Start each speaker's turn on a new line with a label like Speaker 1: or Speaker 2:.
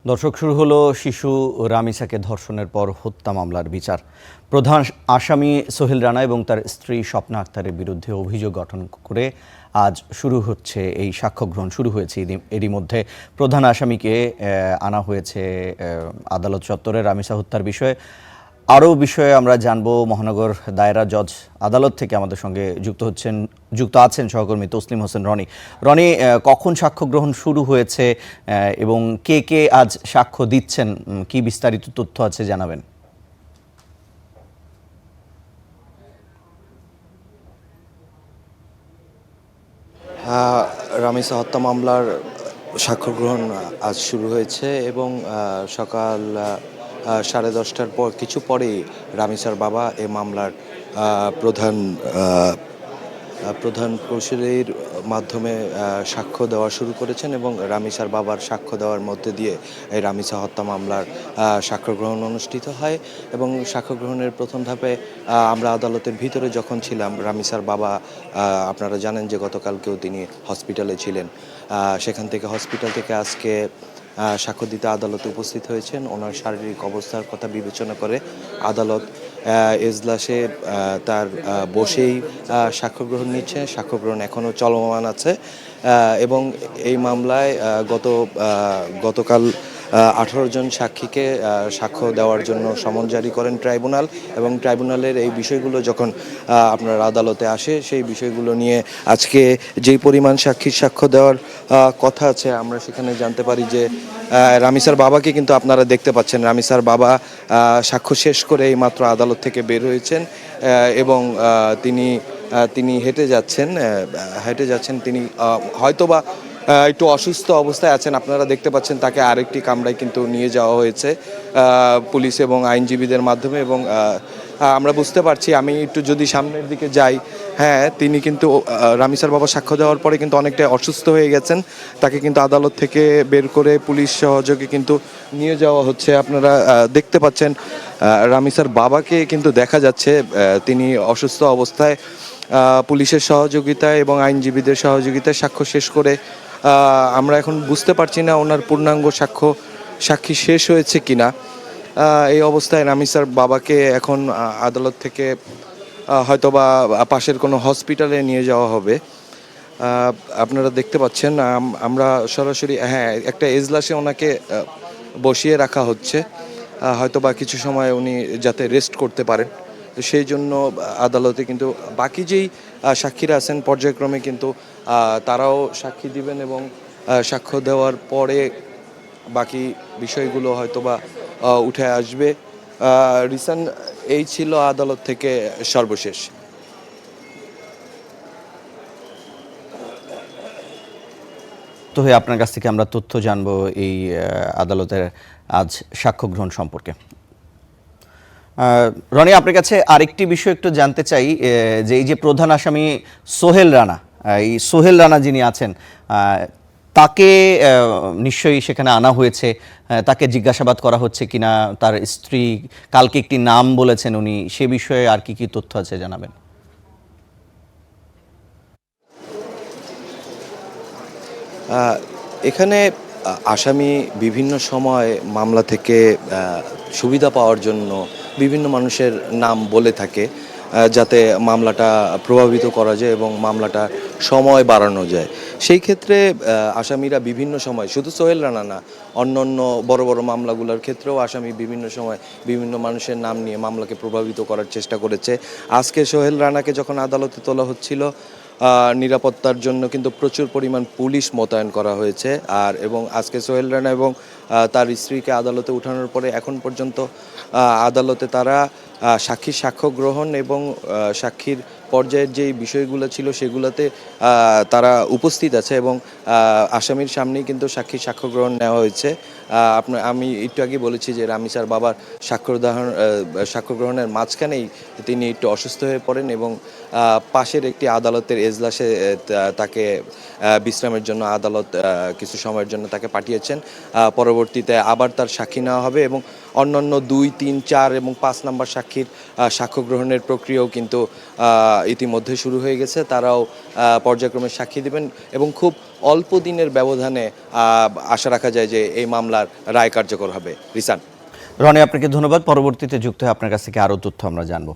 Speaker 1: দর্শক, শুরু হলো শিশু রামিসাকে ধর্ষণের পর হত্যা মামলার বিচার। প্রধান আসামি সোহেল রানা এবং তার স্ত্রী স্বপ্না আক্তারের বিরুদ্ধে অভিযোগ গঠন করে আজ শুরু হচ্ছে এই সাক্ষ্য গ্রহণ শুরু হয়েছে। এরই মধ্যে প্রধান আসামিকে আনা হয়েছে আদালত চত্বরে রামিসা হত্যার বিষয়ে। আরও বিষয়ে আমরা জানবো মহানগর দায়রা জজ আদালত থেকে আমাদের সঙ্গে যুক্ত আছেন সহকর্মী তসলিম হোসেন রনি। রনি, কখন সাক্ষ্য গ্রহণ শুরু হয়েছে এবং কে কে আজ সাক্ষ্য দিচ্ছেন, কি বিস্তারিত তথ্য আছে জানাবেন।
Speaker 2: রামিসা হত্যা মামলার সাক্ষ্য গ্রহণ আজ শুরু হয়েছে এবং সকাল 10:30টার পর কিছু পরেই রামিসার বাবা এ মামলার প্রধান প্রধান কৌশলীর মাধ্যমে সাক্ষ্য দেওয়া শুরু করেছেন এবং রামিসার বাবার সাক্ষ্য দেওয়ার মধ্যে দিয়ে এই রামিসা হত্যা মামলার সাক্ষ্য গ্রহণ অনুষ্ঠিত হয়। এবং সাক্ষ্য গ্রহণের প্রথম ধাপে আমরা আদালতের ভিতরে যখন ছিলাম, রামিসার বাবা, আপনারা জানেন যে গতকালকেও তিনি হসপিটালে ছিলেন, সেখান থেকে হসপিটাল থেকে আজকে সাক্ষ্য দিতে আদালতে উপস্থিত হয়েছেন। ওনার শারীরিক অবস্থার কথা বিবেচনা করে আদালত এজলাসে তার বসেই সাক্ষ্য গ্রহণ নিচ্ছে। সাক্ষ্য গ্রহণ এখনও চলমান আছে এবং এই মামলায় গতকাল 18 জন সাক্ষীকে সাক্ষ্য দেওয়ার জন্য সমন জারি করেন ট্রাইব্যুনাল এবং ট্রাইব্যুনালের এই বিষয়গুলো যখন আপনার আদালতে আসে, সেই বিষয়গুলো নিয়ে আজকে যেই পরিমাণ সাক্ষীর সাক্ষ্য দেওয়ার কথা আছে, আমরা সেখানে জানতে পারি যে রামিসার বাবাকে কিন্তু আপনারা দেখতে পাচ্ছেন। রামিসার বাবা সাক্ষ্য শেষ করে এই মাত্র আদালত থেকে বের হয়েছেন এবং তিনি হেঁটে যাচ্ছেন। তিনি হয়তোবা একটু অসুস্থ অবস্থায় আছেন। আপনারা দেখতে পাচ্ছেন তাকে আরেকটি কামরায় কিন্তু নিয়ে যাওয়া হয়েছে পুলিশ এবং আইনজীবীদের মাধ্যমে এবং আমরা বুঝতে পারছি, আমি একটু যদি সামনের দিকে যাই, হ্যাঁ, তিনি কিন্তু রামিসার বাবা সাক্ষ্য দেওয়ার পরে কিন্তু অনেকটাই অসুস্থ হয়ে গেছেন। তাকে কিন্তু আদালত থেকে বের করে পুলিশ সহযোগে কিন্তু নিয়ে যাওয়া হচ্ছে। আপনারা দেখতে পাচ্ছেন রামিসার বাবাকে কিন্তু দেখা যাচ্ছে তিনি অসুস্থ অবস্থায় পুলিশের সহযোগিতায় এবং আইনজীবীদের সহযোগিতায় সাক্ষ্য শেষ করে আমরা এখন বুঝতে পারছি না ওনার পূর্ণাঙ্গ সাক্ষী শেষ হয়েছে কিনা। এই অবস্থায় রামিসার বাবাকে এখন আদালত থেকে হয়তোবা পাশের কোনো হসপিটালে নিয়ে যাওয়া হবে। আপনারা দেখতে পাচ্ছেন আমরা সরাসরি, হ্যাঁ, একটা এজলাসে ওনাকে বসিয়ে রাখা হচ্ছে, হয়তোবা কিছু সময় উনি যাতে রেস্ট করতে পারেন। তো সেই জন্য আদালতে কিন্তু বাকি যেই সাক্ষীরা আছেন পর্যায়ক্রমে কিন্তু তারাও সাক্ষী দিবেন এবং সাক্ষ্য দেওয়ার পরে বাকি বিষয়গুলো হয়তোবা উঠে আসবে। রিসেন্ট এই ছিল আদালত থেকে সর্বশেষ।
Speaker 1: তো হয়ে আপনার কাছ থেকে আমরা তথ্য জানবো এই আদালতের আজ সাক্ষ্য গ্রহণ সম্পর্কে। রনি, আপনার কাছে আরেকটি বিষয় একটু জানতে চাই যে এই যে প্রধান আসামি সোহেল রানা, এই সোহেল রানা যিনি আছেন, তাকে নিশ্চয়ই সেখানে আনা হয়েছে, তাকে জিজ্ঞাসাবাদ করা হচ্ছে কিনা, তার স্ত্রী কালকে একটি নাম বলেছেন উনি, সে বিষয়ে আর কি কি তথ্য আছে জানাবেন।
Speaker 2: এখানে আসামি বিভিন্ন সময় মামলা থেকে সুবিধা পাওয়ার জন্য বিভিন্ন মানুষের নাম বলে থাকে, যাতে মামলাটা প্রভাবিত করা যায় এবং মামলাটা সময় বাড়ানো যায়। সেই ক্ষেত্রে আসামিরা বিভিন্ন সময়, শুধু সোহেল রানা না, অন্য বড় বড় মামলাগুলোর ক্ষেত্রেও আসামি বিভিন্ন সময় বিভিন্ন মানুষের নাম নিয়ে মামলাকে প্রভাবিত করার চেষ্টা করেছে। আজকে সোহেল রানাকে যখন আদালতে তোলা হচ্ছিল, নিরাপত্তার জন্য কিন্তু প্রচুর পরিমাণ পুলিশ মোতায়েন করা হয়েছে। এবং আজকে সোহেল রানা এবং তার স্ত্রীকে আদালতে উঠানোর পরে এখন পর্যন্ত আদালতে তারা সাক্ষ্য গ্রহণ এবং সাক্ষীর পর্যায়ের যেই বিষয়গুলো ছিল সেগুলোতে তারা উপস্থিত আছে এবং আসামির সামনেই কিন্তু সাক্ষ্য গ্রহণ নেওয়া হয়েছে। আমি একটু আগে বলেছি যে রামিসার বাবার সাক্ষ্য গ্রহণের মাঝখানেই তিনি একটু অসুস্থ হয়ে পড়েন এবং পাশের একটি আদালতের এজলাসে তাকে বিশ্রামের জন্য আদালত কিছু সময়ের জন্য তাকে পাঠিয়েছেন। পরবর্তীতে আবার তার সাক্ষী নেওয়া হবে এবং অন্যান্য 2, 3, 4 এবং 5 নম্বর সাক্ষী সাক্ষীর সাক্ষ্য গ্রহণের প্রক্রিয়াও কিন্তু ইতিমধ্যে শুরু হয়ে গেছে। তারাও পর্যায়ক্রমে সাক্ষী দেবেন এবং খুব অল্প দিনের ব্যবধানে আশা রাখা যায় যে এই মামলার রায় কার্যকর হবে। রিসান।
Speaker 1: রনি, আপনাকে ধন্যবাদ। পরবর্তীতে যুক্ত হয়ে আপনার কাছ থেকে আরও তথ্য আমরা জানবো।